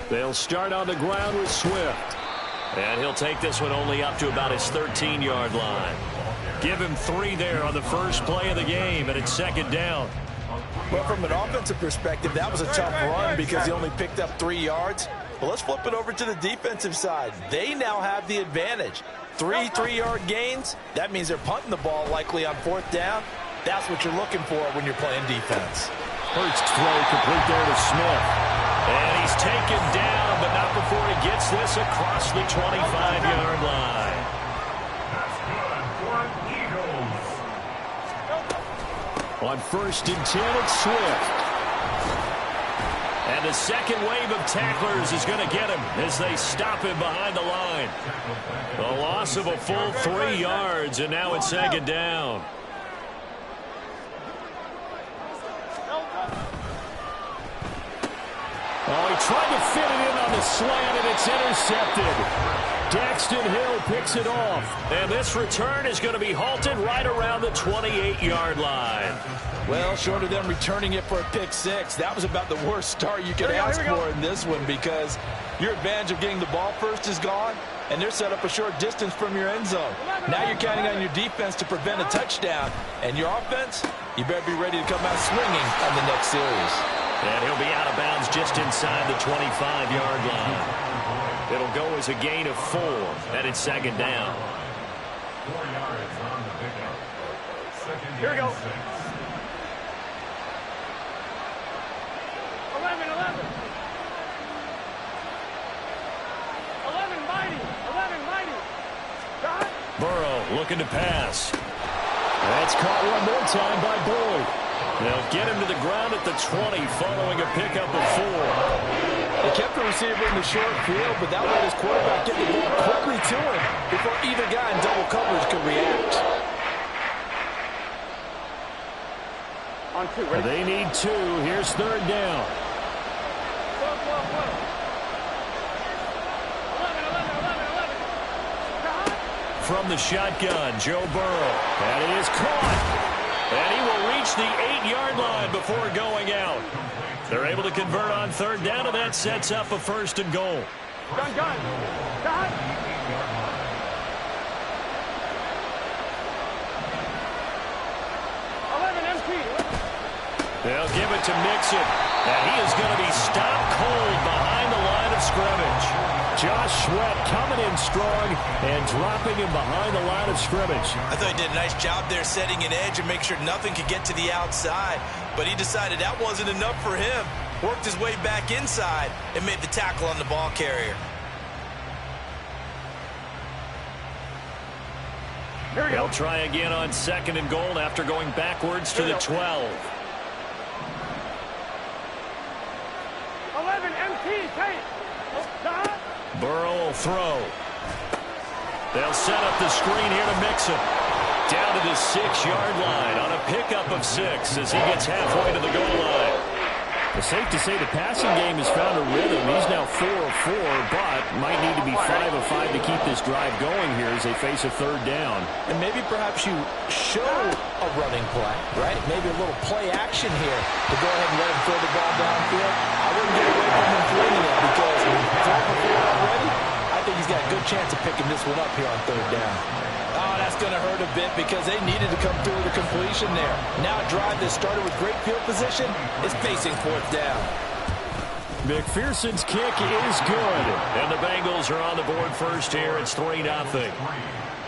They'll start on the ground with Swift. And he'll take this one only up to about his 13-yard line. Give him 3 there on the first play of the game, and it's second down. Well, from an offensive perspective, that was a tough run because he only picked up 3 yards. But let's flip it over to the defensive side. They now have the advantage. 3 3-yard gains. That means they're punting the ball likely on 4th down. That's what you're looking for when you're playing defense. Hurts throw complete there to Smith. And he's taken down, but not before he gets this across the 25-yard line. On 1st and 10, it's Swift. And the second wave of tacklers is going to get him as they stop him behind the line. A loss of a full 3 yards, and now it's second down. Oh, he tried to fit it in on the slant, and it's intercepted. Daxton Hill picks it off. And this return is going to be halted right around the 28-yard line. Well, short of them returning it for a pick 6, that was about the worst start you could ask for in this one because your advantage of getting the ball first is gone, and they're set up a short distance from your end zone. Now you're counting on your defense to prevent a touchdown, and your offense, you better be ready to come out swinging on the next series. And he'll be out of bounds just inside the 25-yard line. It'll go as a gain of 4, and it's second down. 4 yards on the pickup. Here we go. 11, 11. 11, mighty. 11, mighty. Got it. Burrow looking to pass. That's caught one more time by Boyd. They'll get him to the ground at the 20 following a pickup of 4. They kept the receiver in the short field, but that let his quarterback get the ball quickly to him before either guy in double coverage could react. On 2, ready? They need 2. Here's 3rd down. 11. From the shotgun, Joe Burrow. And he is caught. And he will reach the 8-yard line before going out. They're able to convert on 3rd down, and that sets up a 1st and goal. Gun. Got. 11, empty. They'll give it to Mixon. And he is going to be stopped cold behind the line of scrimmage. Josh Sweat coming in strong and dropping him behind the line of scrimmage. I thought he did a nice job there setting an edge and make sure nothing could get to the outside. But he decided that wasn't enough for him. Worked his way back inside and made the tackle on the ball carrier. Here we go. They'll try again on 2nd and goal after going backwards to the 12. 11, empty. Take. Got. Burrow will throw. They'll set up the screen here to Mixon. Down to the 6-yard line on a pickup of 6 as he gets halfway to the goal line. It's safe to say the passing game has found a rhythm. He's now 4 of 4, but might need to be 5 of 5 to keep this drive going here as they face a 3rd down. And maybe perhaps you show a running play, right? Maybe a little play action here to go ahead and let him throw the ball downfield. I wouldn't get away from him flinging it because 4 for 4 already. I think he's got a good chance of picking this one up here on 3rd down. Oh, that's going to hurt a bit because they needed to come through with a completion there. Now a drive that started with great field position is facing 4th down. McPherson's kick is good. And the Bengals are on the board first here. It's 3-0.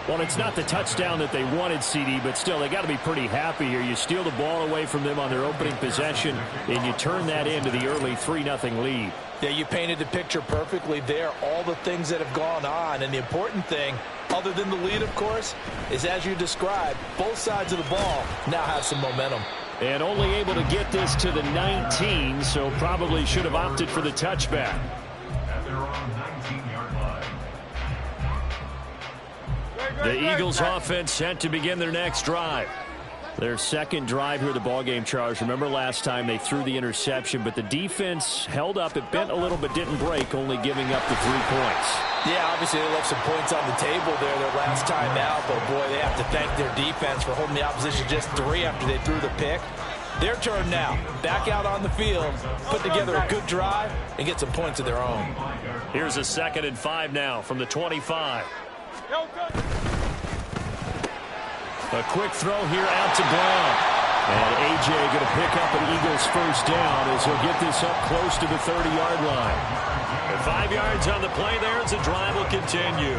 Well, it's not the touchdown that they wanted, CD, but still, they got to be pretty happy here. You steal the ball away from them on their opening possession, and you turn that into the early 3-0 lead. Yeah, you painted the picture perfectly there, all the things that have gone on. And the important thing, other than the lead, of course, is as you described, both sides of the ball now have some momentum. And only able to get this to the 19, so probably should have opted for the touchback. At their own 19-yard line. The Eagles offense set to begin their next drive. Their second drive here, the ballgame, Charles. Remember last time they threw the interception, but the defense held up. It bent a little but didn't break, only giving up the 3 points. Yeah, obviously they left some points on the table there their last time out, but boy, they have to thank their defense for holding the opposition just 3 after they threw the pick. Their turn now. Back out on the field, put together a good drive, and get some points of their own. Here's a 2nd and 5 now from the 25. A quick throw here out to Brown. And A.J. going to pick up an Eagles first down as he'll get this up close to the 30-yard line. And 5 yards on the play there as the drive will continue.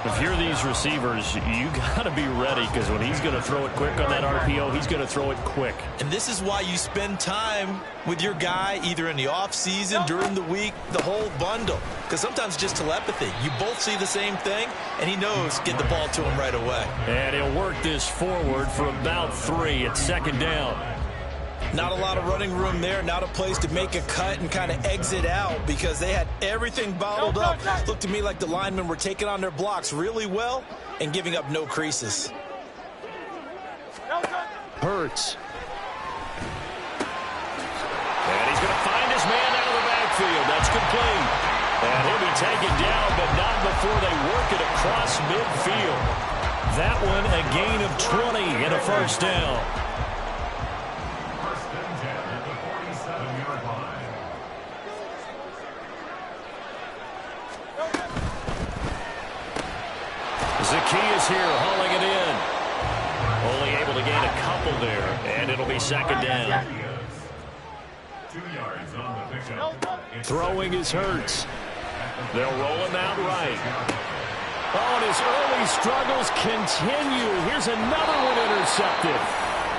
If you're these receivers, you got to be ready because when he's going to throw it quick on that RPO, he's going to throw it quick. And this is why you spend time with your guy either in the offseason, during the week, the whole bundle. Because sometimes just telepathy. You both see the same thing, and he knows get the ball to him right away. And he'll work this forward for about 3 at 2nd down. Not a lot of running room there, not a place to make a cut and kind of exit out because they had everything bottled up. Looked to me like the linemen were taking on their blocks really well and giving up no creases. Hurts. And he's going to find his man out of the backfield. That's complete. And he'll be taken down, but not before they work it across midfield. That one a gain of 20 and a first down. Zacchaeus here hauling it in. Only able to gain a couple there, and it'll be 2nd down. 2 yards on the pickup. Throwing is Hurts. They'll roll him out right. Oh, and his early struggles continue. Here's another one intercepted.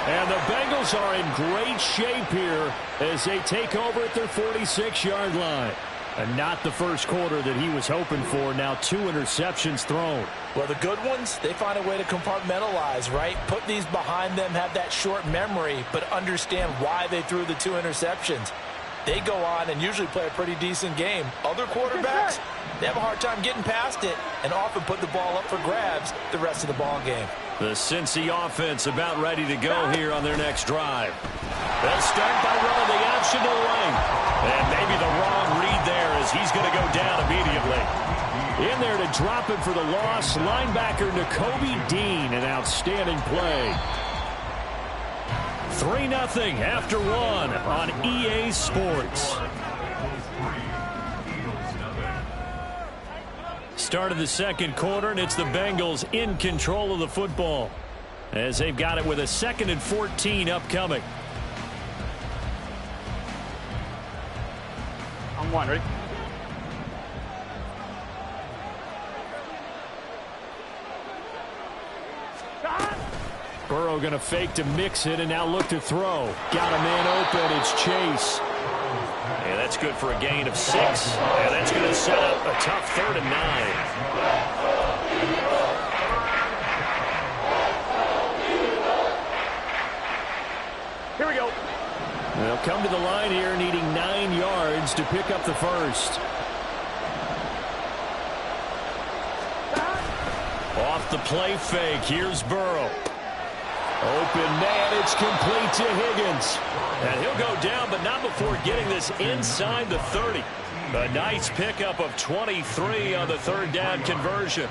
And the Bengals are in great shape here as they take over at their 46-yard line. And not the first quarter that he was hoping for. Now 2 interceptions thrown. Well, the good ones, they find a way to compartmentalize, right? Put these behind them, have that short memory, but understand why they threw the 2 interceptions. They go on and usually play a pretty decent game. Other quarterbacks, they have a hard time getting past it and often put the ball up for grabs the rest of the ball game. The Cincy offense about ready to go here on their next drive. They'll start by running the option to length. And maybe the wrong read there as he's going to go down immediately. In there to drop him for the loss, linebacker Nakobe Dean, an outstanding play. 3-0 after 1 on EA Sports. Start of the second quarter, and it's the Bengals in control of the football as they've got it with a 2nd and 14 upcoming. On 1, ready? Burrow going to fake to mix it and now look to throw. Got a man open. It's Chase. And that's good for a gain of 6. And that's going to set up a tough 3rd and 9. Here we go. They'll come to the line here needing 9 yards to pick up the first. Off the play fake. Here's Burrow. Open man, it's complete to Higgins. And he'll go down, but not before getting this inside the 30. A nice pickup of 23 on the 3rd down conversion.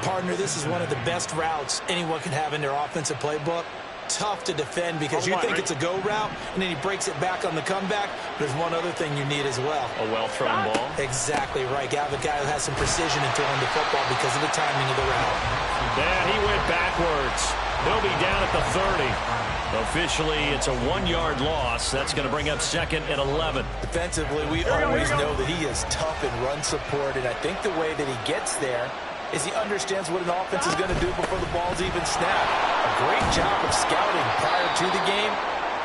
Partner, this is one of the best routes anyone can have in their offensive playbook. Tough to defend because you think it's a go route, and then he breaks it back on the comeback. There's one other thing you need as well. A well-thrown ball. Exactly right. You have a guy who has some precision in throwing the football because of the timing of the route. And he went backwards. He'll be down at the 30. Officially, it's a 1-yard loss. That's going to bring up 2nd and 11. Defensively, we always know that he is tough in run support, and I think the way that he gets there is he understands what an offense is going to do before the ball's even snapped. A great job of scouting prior to the game,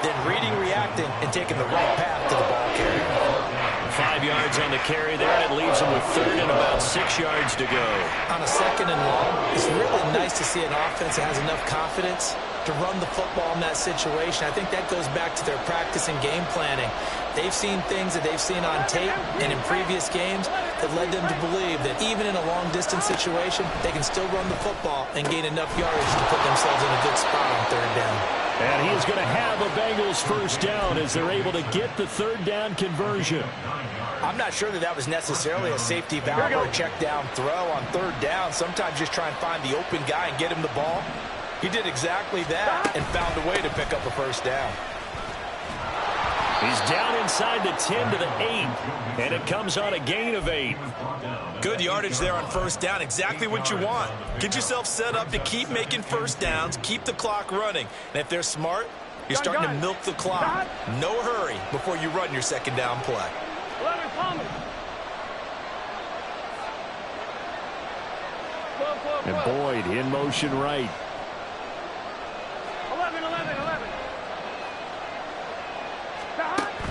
then reading, reacting, and taking the right path to the ball carrier. 5 yards on the carry there, and it leaves him with 3rd and about 6 yards to go. On a 2nd and long, it's really nice to see an offense that has enough confidence to run the football in that situation. I think that goes back to their practice and game planning. They've seen things that they've seen on tape and in previous games it led them to believe that even in a long-distance situation, they can still run the football and gain enough yardage to put themselves in a good spot on third down. And he is going to have a Bengals first down as they're able to get the third down conversion. I'm not sure that that was necessarily a safety valve or a check down throw on third down. Sometimes just try and find the open guy and get him the ball. He did exactly that and found a way to pick up a first down. He's down inside the 10 to the 8, and it comes on a gain of 8. Good yardage there on first down, exactly what you want. Get yourself set up to keep making first downs, keep the clock running. And if they're smart, you're starting to milk the clock. No hurry before you run your second down play. 11 coming. 12. And Boyd in motion right. 11.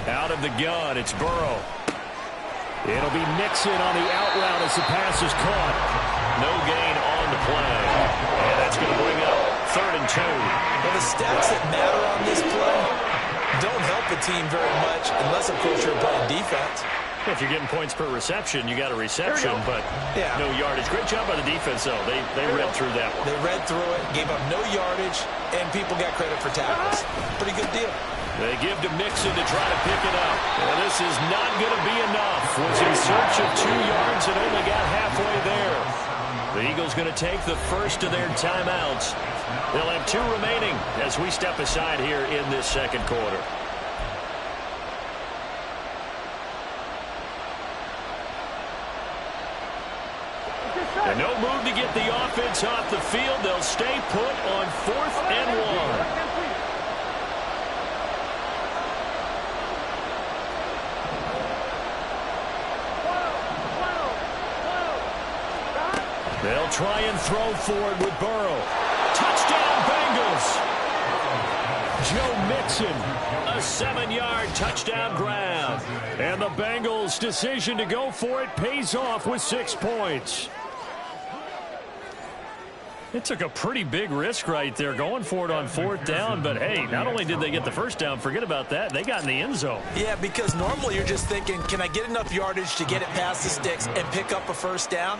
Out of the gun, it's Burrow. It'll be Mixon on the out route as the pass is caught. No gain on the play. And that's going to bring up 3rd and 2. Well, the stats that matter on this play don't help a team very much unless, of course, you're playing defense. If you're getting points per reception, you got a reception, but no yardage. Great job by the defense, though. They read through that one. They read through it, gave up no yardage, and people got credit for tackles. Pretty good deal. They give to Mixon to try to pick it up. And this is not going to be enough. Was in search of 2 yards and only got halfway there. The Eagles going to take the first of their timeouts. They'll have 2 remaining as we step aside here in this second quarter. And no move to get the offense off the field. They'll stay put on 4th and 1. They'll try and throw forward with Burrow. Touchdown, Bengals. Joe Mixon, a 7-yard touchdown grab. And the Bengals' decision to go for it pays off with 6 points. It took a pretty big risk right there going for it on 4th down, but hey, not only did they get the first down, forget about that, they got in the end zone. Yeah, because normally you're just thinking, can I get enough yardage to get it past the sticks and pick up a first down?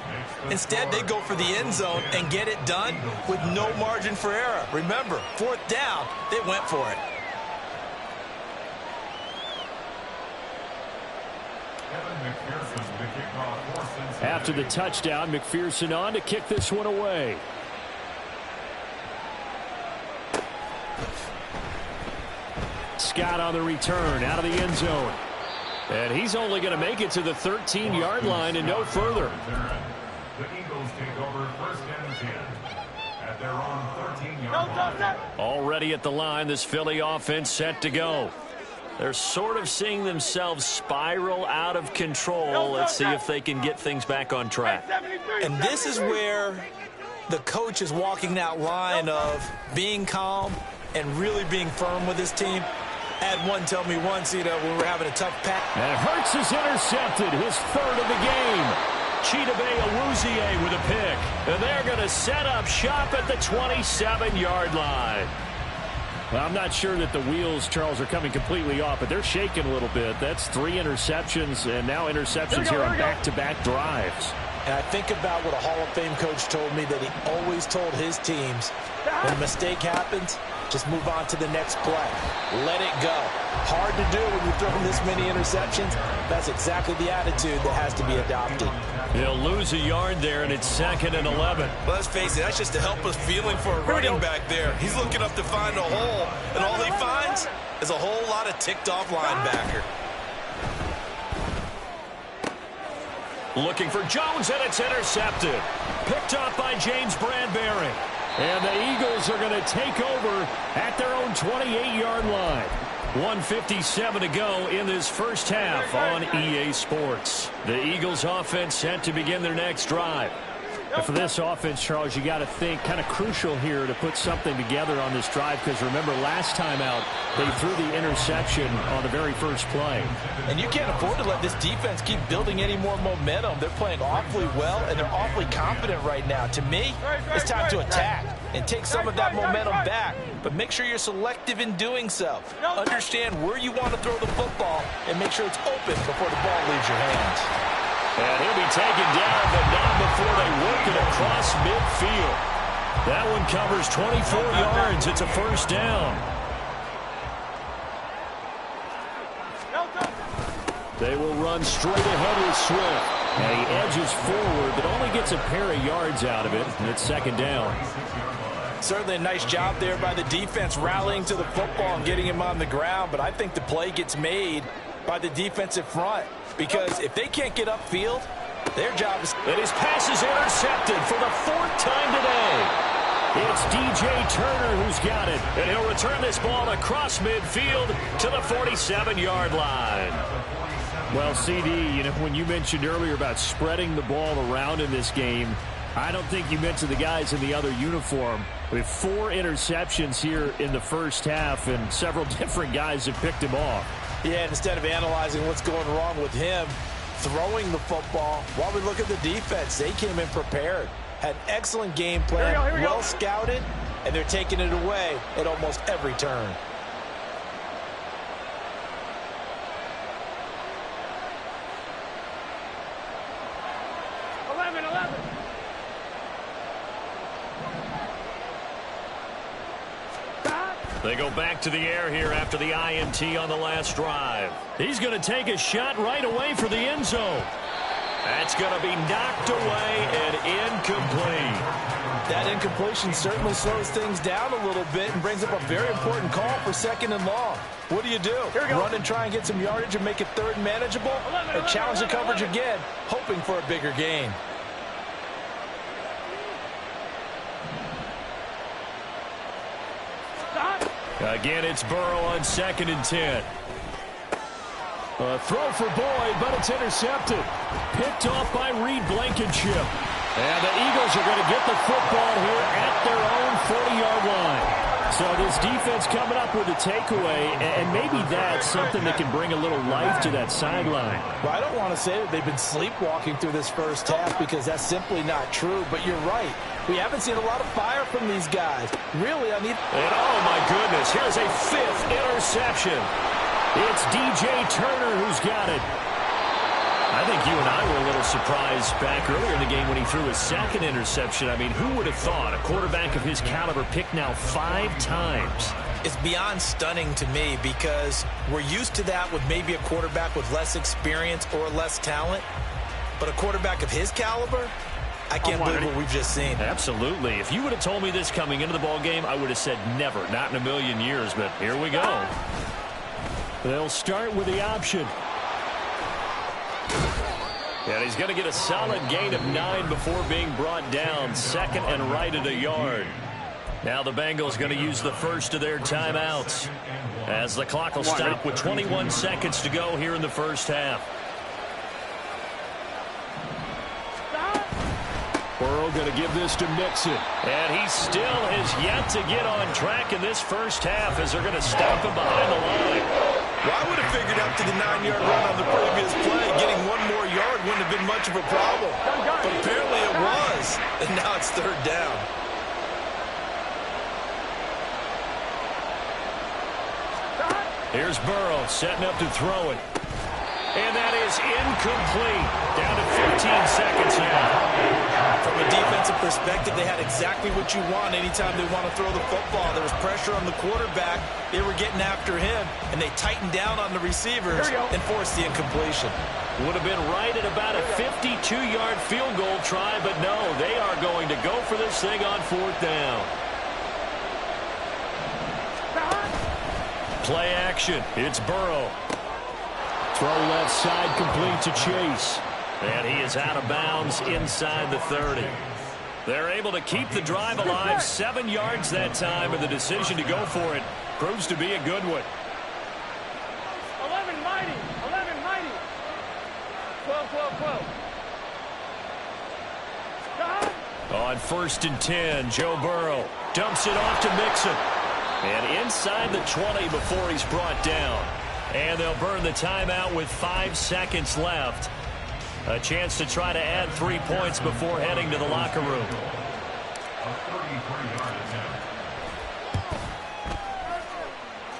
Instead, they go for the end zone and get it done with no margin for error. Remember, 4th down, they went for it. After the touchdown, McPherson on to kick this one away. Scott on the return out of the end zone. And he's only going to make it to the 13-yard line and no further. The Eagles take over 1st and 10 at their own 13-yard line. Already at the line, this Philly offense set to go. They're sort of seeing themselves spiral out of control. Let's see if they can get things back on track. And this is where the coach is walking that line of being calm and really being firm with his team. Had one tell me once, when we're having a tough patch. And Hurts is intercepted, his 3rd of the game. Chidobe Awuzie with a pick. And they're going to set up shop at the 27-yard line. Well, I'm not sure that the wheels, Charles, are coming completely off, but they're shaking a little bit. That's 3 interceptions, and now interceptions here on back-to-back drives. And I think about what a Hall of Fame coach told me, that he always told his teams, when a mistake happens, just move on to the next play. Let it go. Hard to do when you're throwing this many interceptions. That's exactly the attitude that has to be adopted. He'll lose a yard there, and it's 2nd and 11. Well, let's face it, that's just a helpless feeling for a running back there. He's looking up to find a hole, and all he finds is a whole lot of ticked-off linebacker. Looking for Jones, and it's intercepted. Picked up by James Bradbury. And the Eagles are going to take over at their own 28-yard line. 1:57 to go in this first half on EA Sports. The Eagles offense set to begin their next drive. And for this offense, Charles, you got to think kind of crucial here to put something together on this drive, because remember last time out they threw the interception on the very first play. And you can't afford to let this defense keep building any more momentum. They're playing awfully well, and they're awfully confident right now. To me, it's time to attack and take some of that momentum back, but make sure you're selective in doing so. Understand where you want to throw the football and make sure it's open before the ball leaves your hands. And he'll be taken down, but not before they work it across midfield. That one covers 24 yards. It's a first down. They will run straight ahead with Swift. And he edges forward, but only gets a pair of yards out of it. And it's second down. Certainly a nice job there by the defense rallying to the football and getting him on the ground. But I think the play gets made by the defensive front. Because if they can't get upfield, their job is... And his pass is intercepted for the fourth time today. It's DJ Turner who's got it. And he'll return this ball across midfield to the 47-yard line. Well, CD, when you mentioned earlier about spreading the ball around in this game, I don't think you mentioned the guys in the other uniform. We have 4 interceptions here in the first half, and several different guys have picked him off. Yeah, and instead of analyzing what's going wrong with him, throwing the football, while we look at the defense, they came in prepared. Had excellent game plan, well scouted, and they're taking it away at almost every turn. They go back to the air here after the INT on the last drive. He's going to take a shot right away for the end zone. That's going to be knocked away and incomplete. That incompletion certainly slows things down a little bit and brings up a very important call for second and long. What do? Run and try and get some yardage and make it third and manageable? Or challenge the coverage again, hoping for a bigger gain? Again, it's Burrow on 2nd and 10. A throw for Boyd, but it's intercepted. Picked off by Reed Blankenship. And the Eagles are going to get the football here at their own 40-yard line. So this defense coming up with a takeaway, and maybe that's something that can bring a little life to that sideline. Well, I don't want to say that they've been sleepwalking through this first half because that's simply not true, but you're right. We haven't seen a lot of fire from these guys. Really, I need... And oh, my goodness, here's a 5th interception. It's DJ Turner who's got it. I think you and I were a little surprised back earlier in the game when he threw his 2nd interception. I mean, who would have thought a quarterback of his caliber picked now 5 times? It's beyond stunning to me because we're used to that with maybe a quarterback with less experience or less talent. But a quarterback of his caliber, I can't believe what we've just seen. Absolutely. If you would have told me this coming into the ball game, I would have said never, not in a million years. But here we go. They'll start with the option. And he's going to get a solid gain of 9 before being brought down. 2nd and right at a yard. Now the Bengals going to use the first of their timeouts as the clock will stop with 21 seconds to go here in the first half. Burrow going to give this to Mixon. And he still has yet to get on track in this first half as they're going to stop him behind the line. Well, I would have figured after the 9-yard run on the previous play, getting 1 more yard wouldn't have been much of a problem. But apparently it was. And now it's 3rd down. Here's Burrow setting up to throw it. And that is incomplete. Down to 15 seconds now. From a defensive perspective, they had exactly what you want anytime they want to throw the football. There was pressure on the quarterback. They were getting after him, and they tightened down on the receivers and forced the incompletion. Would have been right at about a 52-yard field goal try, but no, they are going to go for this thing on 4th down. Play action. It's Burrow. Throw left side complete to Chase. And he is out of bounds inside the 30. They're able to keep the drive alive. 7 yards that time, and the decision to go for it proves to be a good one. 11 mighty. 11 mighty. 12, 12, 12. On 1st and 10, Joe Burrow dumps it off to Mixon. And inside the 20 before he's brought down. And they'll burn the timeout with 5 seconds left. A chance to try to add 3 points before heading to the locker room.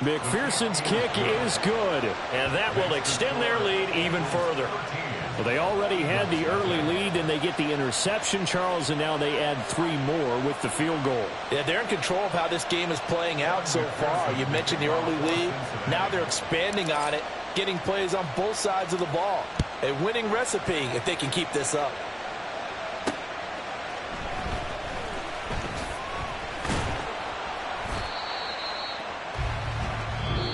McPherson's kick is good, and that will extend their lead even further. Well, they already had the early lead, and they get the interception, Charles, and now they add 3 more with the field goal. Yeah, they're in control of how this game is playing out so far. You mentioned the early lead. Now they're expanding on it, getting plays on both sides of the ball. A winning recipe if they can keep this up.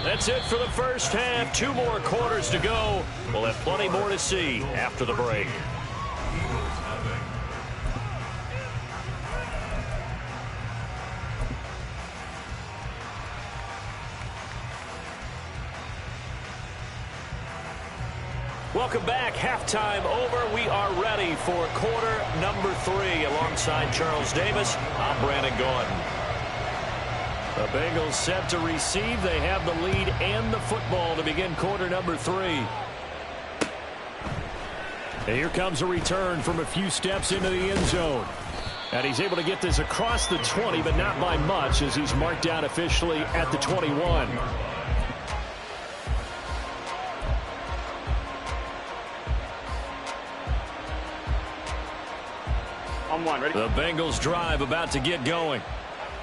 That's it for the first half. 2 more quarters to go. We'll have plenty more to see after the break. Welcome back. Halftime over. We are ready for quarter number 3. Alongside Charles Davis, I'm Brandon Gaudin. The Bengals set to receive. They have the lead and the football to begin quarter number 3. And here comes a return from a few steps into the end zone. And he's able to get this across the 20, but not by much, as he's marked down officially at the 21. On one, ready? The Bengals drive about to get going.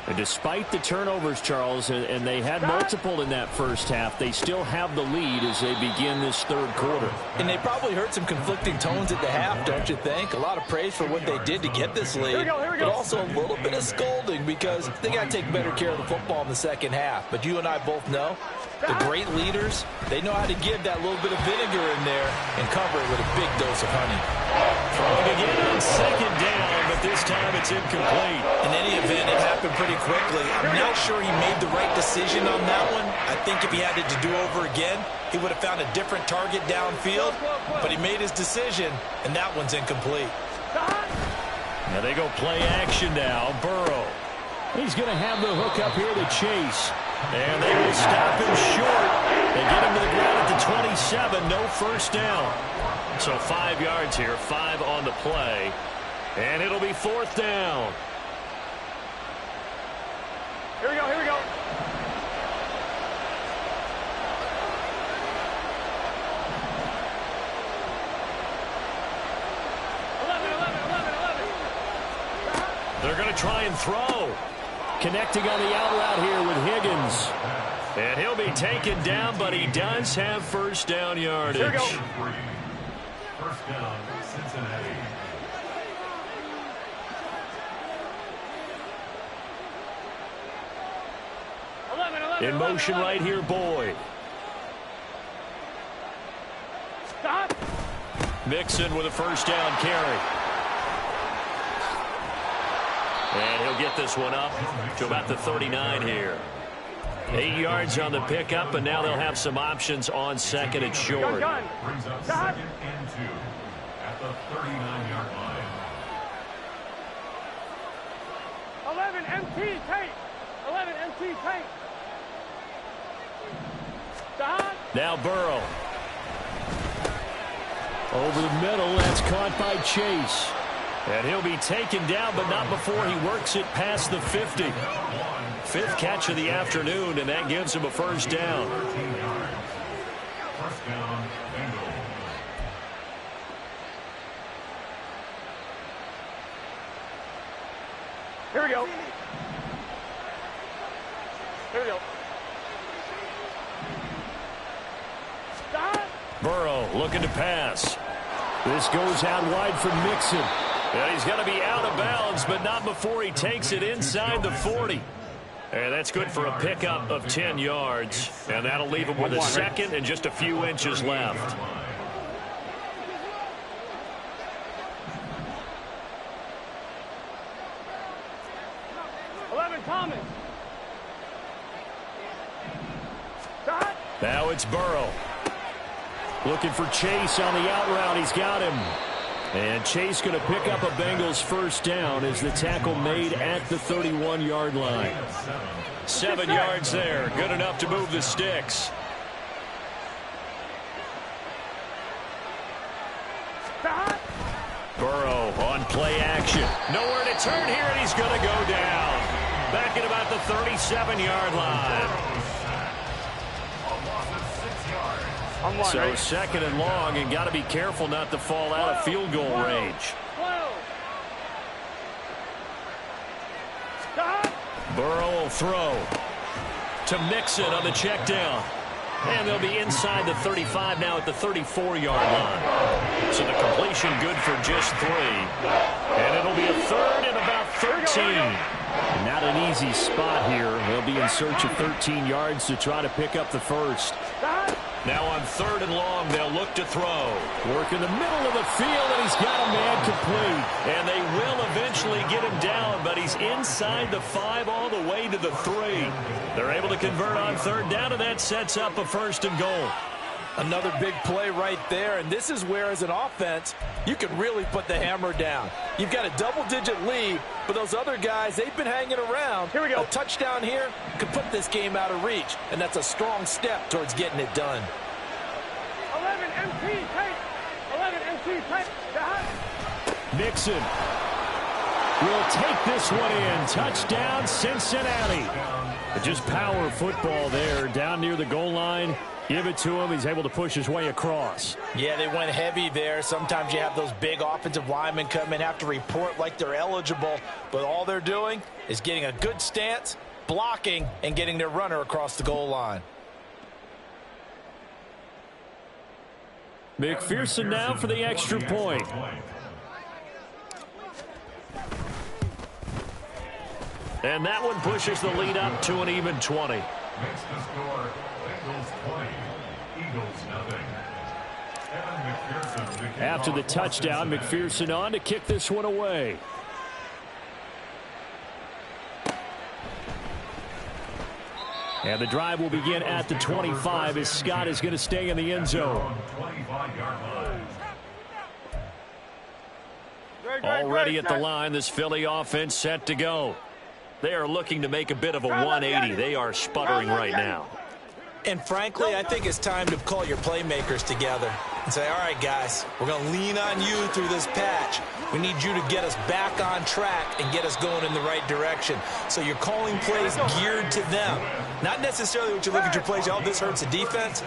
And despite the turnovers, Charles, and they had multiple in that first half, they still have the lead as they begin this third quarter. And they probably heard some conflicting tones at the half, don't you think? A lot of praise for what they did to get this lead, but also a little bit of scolding because they got to take better care of the football in the second half. But you and I both know the great leaders, they know how to give that little bit of vinegar in there and cover it with a big dose of honey. Throwing again on second down, but this time it's incomplete. In any event, it happened pretty quickly. I'm not sure he made the right decision on that one. I think if he had it to do over again, he would have found a different target downfield, but he made his decision, and that one's incomplete. Now they go play action now. Burrow. He's going to have the hook up here to Chase. And they will stop him short. They get him to the ground at the 27. No first down. So 5 yards here, 5 on the play. And it'll be 4th down. Here we go, here we go. They're going to try and throw. Connecting on the out route here with Higgins. And he'll be taken down, but he does have first down yardage. Here we go. First down, Cincinnati. In motion right here, Boyd. Stop. Mixon with a first down carry. And he'll get this one up to about the 39 here. 8 yards on the pickup, and now they'll have some options on second and short. Gun. Brings up Stop. 2nd and 2 at the 39-yard line. 11 MT tank. 11 MT tank. Stop. Now Burrow. Over the middle, that's caught by Chase. And he'll be taken down, but not before he works it past the 50. 5th catch of the afternoon, and that gives him a first down. 13 yards. First down, Bengals. Here we go. Here we go. Stop. Burrow looking to pass. This goes out wide for Mixon. And he's going to be out of bounds, but not before he takes it inside the 40. And that's good for a pickup of 10 yards. And that'll leave him with a second and just a few inches left. Thomas. Stop. Now it's Burrow. Looking for Chase on the out route. He's got him. And Chase going to pick up a Bengals first down as the tackle made at the 31-yard line. 7 yards there. Good enough to move the sticks. Stop. Burrow on play action. Nowhere to turn here, and he's going to go down. Back at about the 37-yard line. So second and long, and got to be careful not to fall out of field goal range. Burrow will throw to Mixon on the check down. And they'll be inside the 35 now at the 34-yard line. So the completion good for just 3. And it'll be a third and about 13. Not an easy spot here. They'll be in search of 13 yards to try to pick up the first. Now on third and long, they'll look to throw. Work in the middle of the field, and he's got a man complete. And they will eventually get him down, but he's inside the 5 all the way to the 3. They're able to convert on third down, and that sets up a first and goal. Another big play right there, and this is where, as an offense, you can really put the hammer down. You've got a double-digit lead, but those other guys, they've been hanging around. Here we go. A touchdown here could put this game out of reach, and that's a strong step towards getting it done. 11 MT, take. 11 MT, take. Mixon will take this one in. Touchdown, Cincinnati. Just power football there down near the goal line. Give it to him. He's able to push his way across. Yeah, they went heavy there. Sometimes you have those big offensive linemen come in, have to report like they're eligible, but all they're doing is getting a good stance, blocking, and getting their runner across the goal line. McPherson now for the extra point. And that one pushes the lead up to an even 20. Makes the score Bengals 20, Eagles nothing. Evan McPherson. After the touchdown, McPherson on to kick this one away. And the drive will begin at the 25 as Scott is going to stay in the end zone. 25-yard line. Already at the line, this Philly offense set to go. They are looking to make a bit of a 180. They are sputtering right now. And frankly, I think it's time to call your playmakers together and say, all right, guys, we're going to lean on you through this patch. We need you to get us back on track and get us going in the right direction. So you're calling plays geared to them. Not necessarily what you look at your plays, oh, this hurts the defense.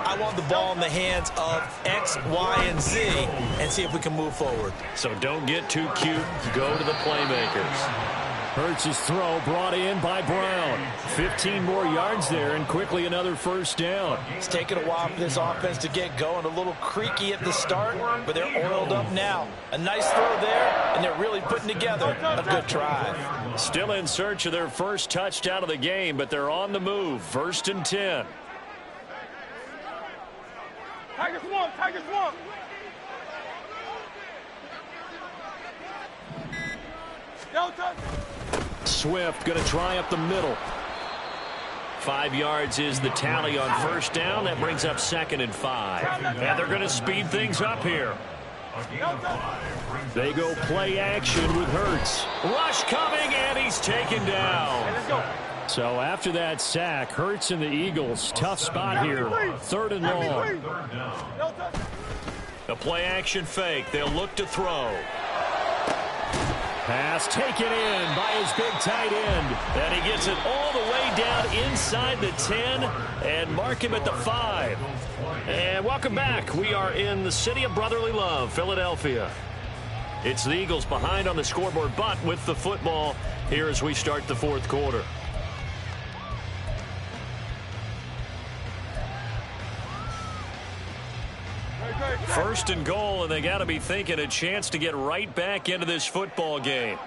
I want the ball in the hands of X, Y, and Z and see if we can move forward. So don't get too cute. Go to the playmakers. Hurts' throw brought in by Brown. 15 more yards there and quickly another first down. It's taken a while for this offense to get going. A little creaky at the start, but they're oiled up now. A nice throw there, and they're really putting together a good drive. Still in search of their first touchdown of the game, but they're on the move. First and 10. Tiger swamp, Tiger swamp. Delta. Swift going to try up the middle. 5 yards is the tally on first down. That brings up second and 5. And they're going to speed things up here. They go play action with Hurts. Rush coming, and he's taken down. So after that sack, Hurts and the Eagles, tough spot here. Third and long. A play action fake. They'll look to throw. Pass taken in by his big tight end. And he gets it all the way down inside the 10 and mark him at the 5. And welcome back. We are in the city of brotherly love, Philadelphia. It's the Eagles behind on the scoreboard, but with the football here as we start the fourth quarter. First and goal, and they got to be thinking a chance to get right back into this football game.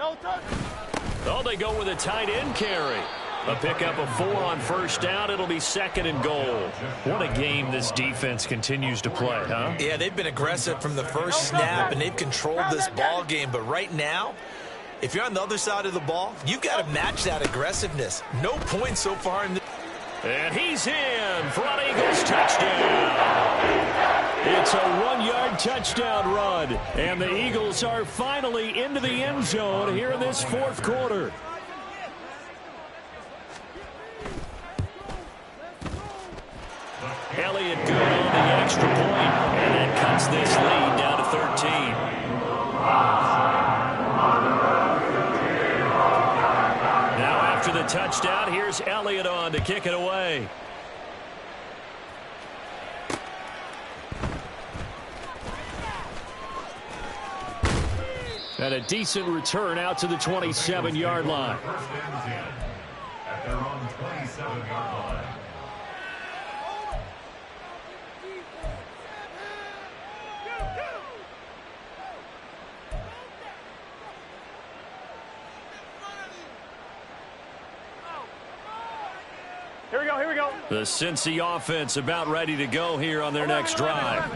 Oh, they go with a tight end carry. A pickup of 4 on first down. It'll be second and goal. What a game this defense continues to play, huh? Yeah, they've been aggressive from the first snap, and they've controlled this ball game. But right now, if you're on the other side of the ball, you've got to match that aggressiveness. No points so far in the... And he's in for an Eagles touchdown. It's a 1-yard touchdown run. And the Eagles are finally into the end zone here in this fourth quarter. Elliott good on the extra point. And that cuts this lead down to 13. Now after the touchdown, here's Elliott on to kick it away. And a decent return out to the 27-yard line. First and 10 at their own 27-yard line. Here we go. The Cincy offense about ready to go here on their next drive.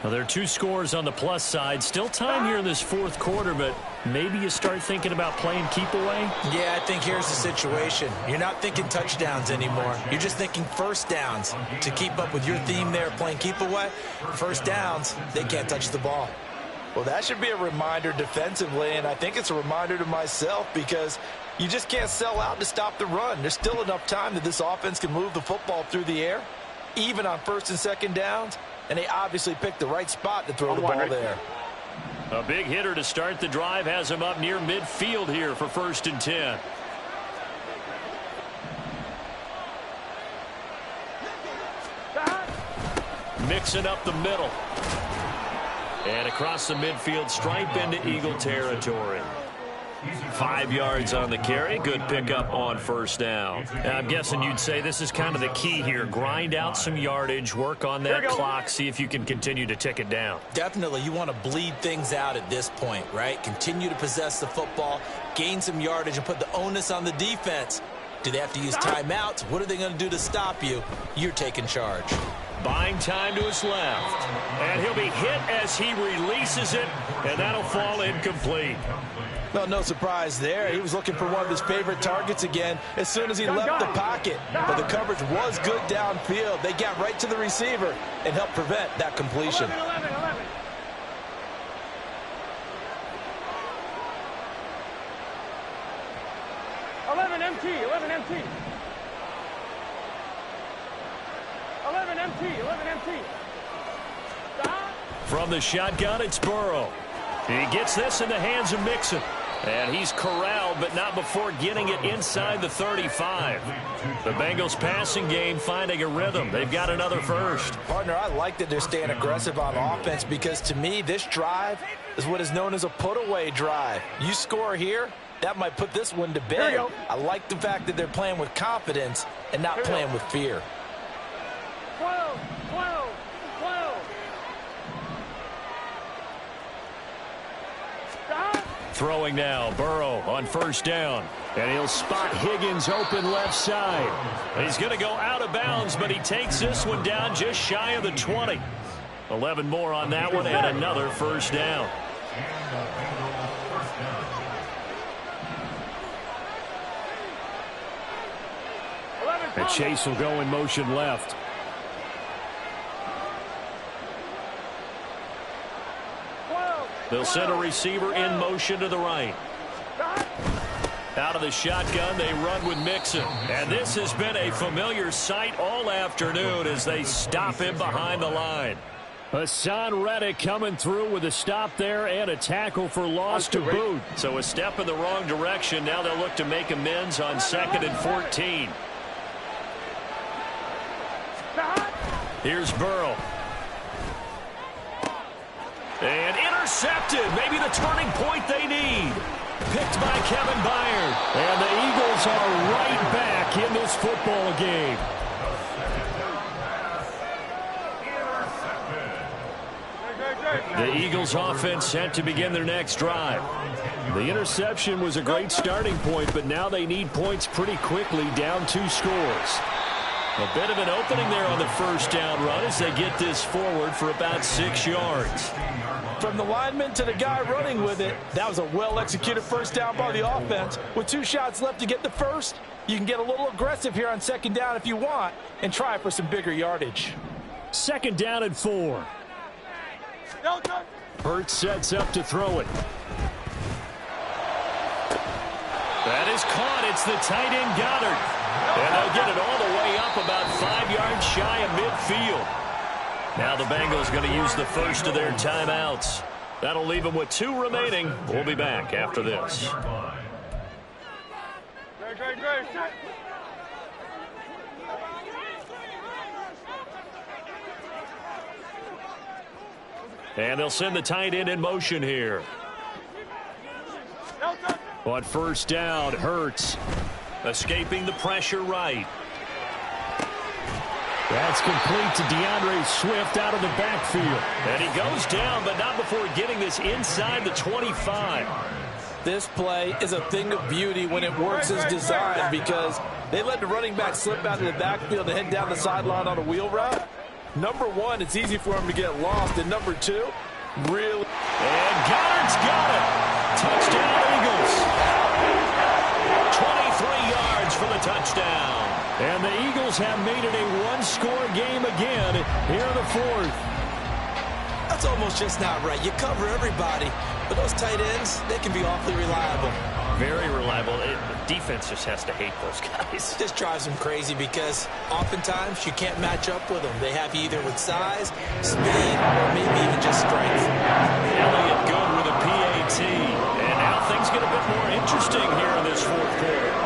Well, there are 2 scores on the plus side. Still time here in this fourth quarter, but maybe you start thinking about playing keep away? Yeah, I think here's the situation. You're not thinking touchdowns anymore. You're just thinking first downs. To keep up with your theme there, playing keep away, first downs, they can't touch the ball. Well, that should be a reminder defensively, and I think it's a reminder to myself because you just can't sell out to stop the run. There's still enough time that this offense can move the football through the air, even on first and second downs, and they obviously picked the right spot to throw the ball there. A big hitter to start the drive has him up near midfield here for first and 10. Mixing up the middle. And across the midfield stripe into Eagle territory. 5 yards on the carry. Good pickup on first down. I'm guessing you'd say this is kind of the key here. Grind out some yardage, work on that clock, see if you can continue to tick it down. Definitely, you want to bleed things out at this point, right? Continue to possess the football, gain some yardage, and put the onus on the defense. Do they have to use timeouts? What are they going to do to stop you? You're taking charge. Buying time to his left. And he'll be hit as he releases it, and that'll fall incomplete. Well, no surprise there. He was looking for one of his favorite targets again as soon as he left the pocket. But the coverage was good downfield. They got right to the receiver and helped prevent that completion. 11 MT. 11 MT. 11 MT. 11 MT. From the shotgun, it's Burrow. He gets this in the hands of Mixon. And he's corralled, but not before getting it inside the 35. The Bengals passing game finding a rhythm. They've got another first. Partner, I like that they're staying aggressive on offense because to me, this drive is what is known as a put-away drive. You score here, that might put this one to bed. I like the fact that they're playing with confidence and not playing with fear. 12, 12, 12. Throwing now, Burrow on first down. And he'll spot Higgins open left side. He's going to go out of bounds, but he takes this one down just shy of the 20. 11 more on that one and another first down. And Chase will go in motion left. They'll send a receiver in motion to the right. Out of the shotgun, they run with Mixon. And this has been a familiar sight all afternoon as they stop him behind the line. Hassan Reddick coming through with a stop there and a tackle for loss to boot. So a step in the wrong direction. Now they'll look to make amends on 2nd and 14. Here's Burrow. And intercepted. Maybe the turning point they need. Picked by Kevin Byard. And the Eagles are right back in this football game. The Eagles offense set to begin their next drive. The interception was a great starting point, but now they need points pretty quickly, down 2 scores. A bit of an opening there on the first down run as they get this forward for about 6 yards. From the lineman to the guy running with it, that was a well-executed first down by the offense. With 2 shots left to get the first, you can get a little aggressive here on 2nd down if you want and try for some bigger yardage. 2nd down and 4. Hurts sets up to throw it. That is caught. It's the tight end Goddard. And they'll get it all the way up about 5 yards shy of midfield. Now the Bengals going to use the first of their timeouts. That'll leave them with 2 remaining. We'll be back after this. And they'll send the tight end in motion here. On first down, Hurts. Escaping the pressure right. That's complete to DeAndre Swift out of the backfield. And he goes down, but not before getting this inside the 25. This play is a thing of beauty when it works as designed because they let the running back slip out of the backfield and head down the sideline on a wheel route. Number one, it's easy for him to get lost. And number two, really. And Goddard's got it. Touchdown, Eagles. 23 yards for the touchdown. And the Eagles have made it a one-score game again here in the fourth. That's almost just not right. You cover everybody, but those tight ends, they can be awfully reliable. Very reliable. The defense just has to hate those guys. It just drives them crazy because oftentimes you can't match up with them. They have you either with size, speed, or maybe even just strength. Elliott good with a PAT. And now things get a bit more interesting here in this fourth quarter.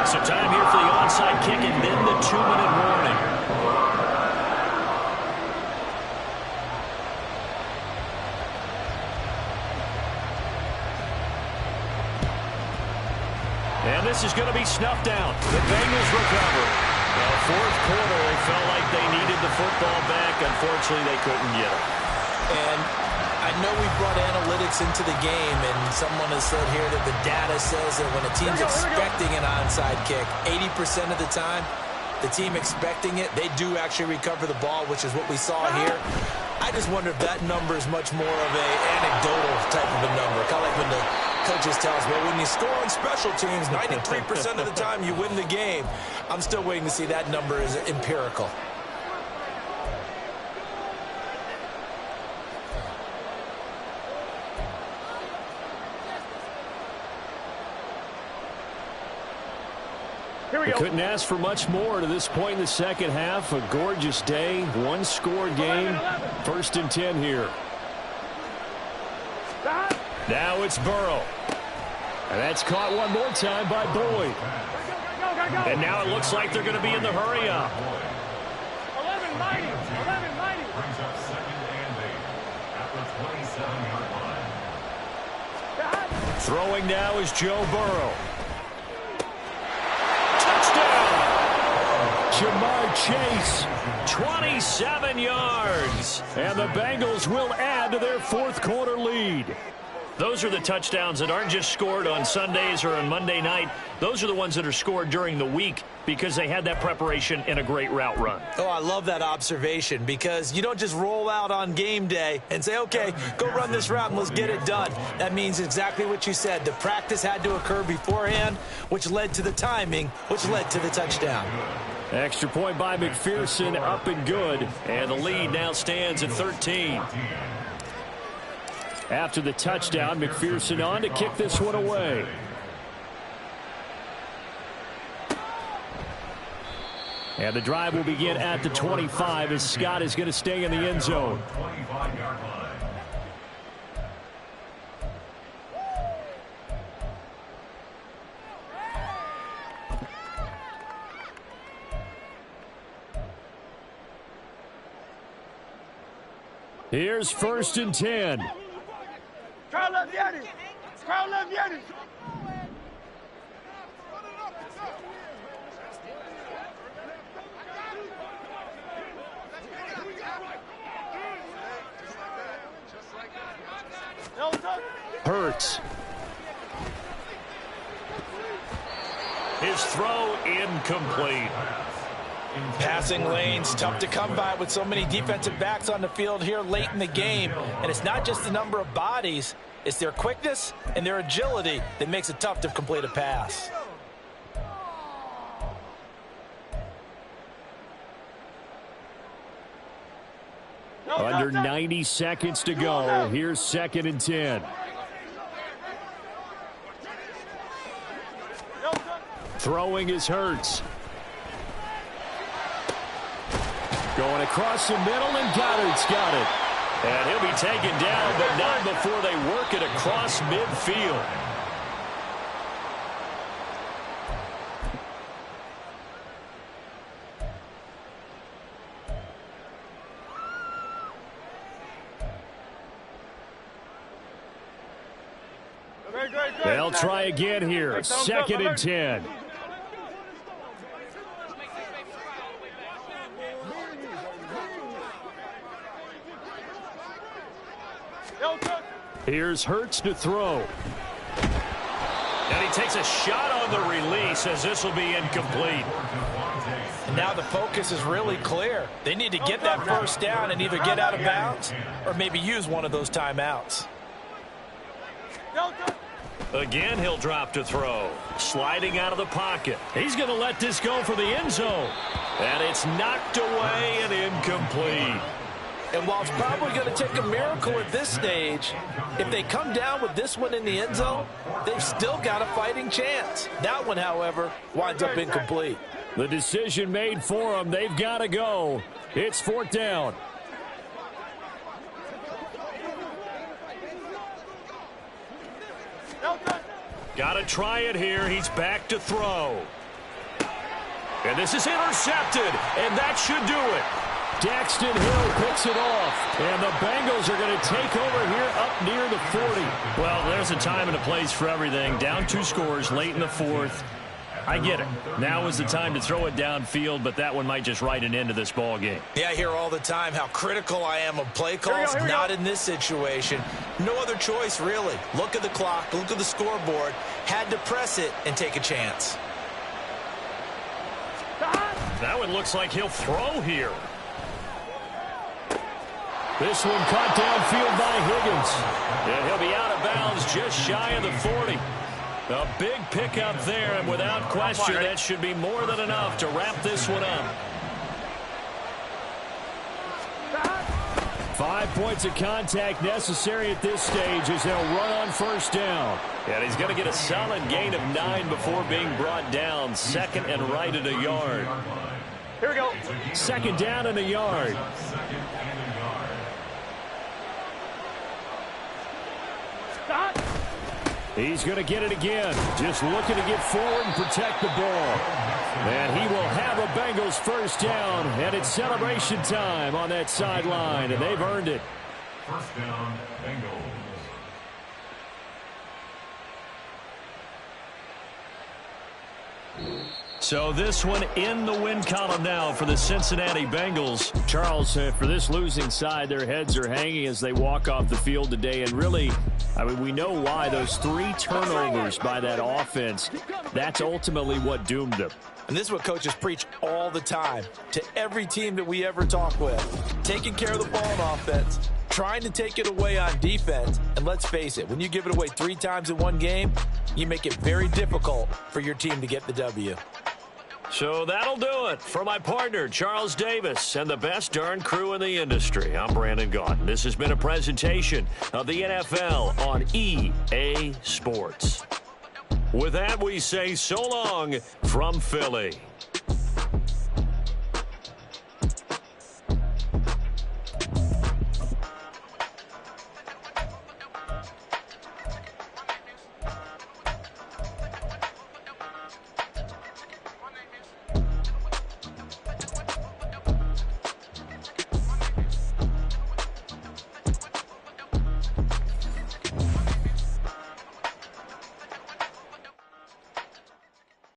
So time here for the onside kick and then the 2-minute warning. And this is going to be snuffed out. The Bengals recover. The fourth quarter, they felt like they needed the football back. Unfortunately, they couldn't get it. And I know we brought analytics into the game, and someone has said here that the data says that when a team's expecting an onside kick, 80% of the time, the team expecting it, they do actually recover the ball, which is what we saw here. I just wonder if that number is much more of a anecdotal type of a number. Kind of like when the coaches tell us, well, when you score on special teams, 93% of the time you win the game. I'm still waiting to see that number is empirical. We couldn't ask for much more to this point in the second half. A gorgeous day, one-score game. 1st and 10 here. Now it's Burrow. And that's caught one more time by Boyd. And now it looks like they're going to be in the hurry-up. 11 mighty. Brings up 2nd and 8 at the 27-yard line. Throwing now is Joe Burrow. Jamar Chase, 27 yards. And the Bengals will add to their fourth quarter lead. Those are the touchdowns that aren't just scored on Sundays or on Monday night. Those are the ones that are scored during the week because they had that preparation in a great route run. Oh, I love that observation because you don't just roll out on game day and say, okay, go run this route and let's get it done. That means exactly what you said. The practice had to occur beforehand, which led to the timing, which led to the touchdown. Extra point by McPherson, up and good. And the lead now stands at 13. After the touchdown, McPherson on to kick this one away. And the drive will begin at the 25 as Scott is going to stay in the end zone. 25-yard line. Here's 1st and 10. Crowd love Yanni. Crowd love Yanni. Hurts. His throw incomplete. Passing lanes, tough to come by with so many defensive backs on the field here late in the game. And it's not just the number of bodies, it's their quickness and their agility that makes it tough to complete a pass. Under 90 seconds to go. Here's 2nd and 10. Throwing is Hurts. Going across the middle, and Goddard's got it. And he'll be taken down, but not before they work it across midfield. They'll try again here. 2nd and 10. Here's Hurts to throw. And he takes a shot on the release as this will be incomplete. And now the focus is really clear. They need to get that first down and either get out of bounds or maybe use one of those timeouts. Again, he'll drop to throw. Sliding out of the pocket. He's going to let this go for the end zone. And it's knocked away and incomplete. And while it's probably going to take a miracle at this stage, if they come down with this one in the end zone, they've still got a fighting chance. That one, however, winds up incomplete. The decision made for them. They've got to go. It's 4th down. Got to try it here. He's back to throw. And this is intercepted, and that should do it. Daxton Hill picks it off, and the Bengals are going to take over here up near the 40. Well, there's a time and a place for everything. Down 2 scores late in the 4th. I get it. Now is the time to throw it downfield, but that one might just write an end to this ball game. Yeah, I hear all the time how critical I am of play calls. Not in this situation. No other choice, really. Look at the clock, look at the scoreboard. Had to press it and take a chance. That one looks like he'll throw here. This one caught downfield by Higgins. And he'll be out of bounds just shy of the 40. A big pickup there, and without question, that should be more than enough to wrap this one up. 5 points of contact necessary at this stage as they'll run on 1st down. And he's going to get a solid gain of 9 before being brought down. 2nd and right at a yard. Here we go. 2nd down and a yard. He's going to get it again. Just looking to get forward and protect the ball. And he will have a Bengals 1st down. And it's celebration time on that sideline. And they've earned it. 1st down, Bengals. So this one in the win column now for the Cincinnati Bengals. Charles, for this losing side, their heads are hanging as they walk off the field today. And really, I mean, we know why. Those 3 turnovers by that offense, that's ultimately what doomed them. And this is what coaches preach all the time to every team that we ever talk with. Taking care of the ball on offense, trying to take it away on defense. And let's face it, when you give it away 3 times in one game, you make it very difficult for your team to get the W. So that'll do it for my partner, Charles Davis, and the best darn crew in the industry. I'm Brandon Gaudin. This has been a presentation of the NFL on EA Sports. With that, we say so long from Philly.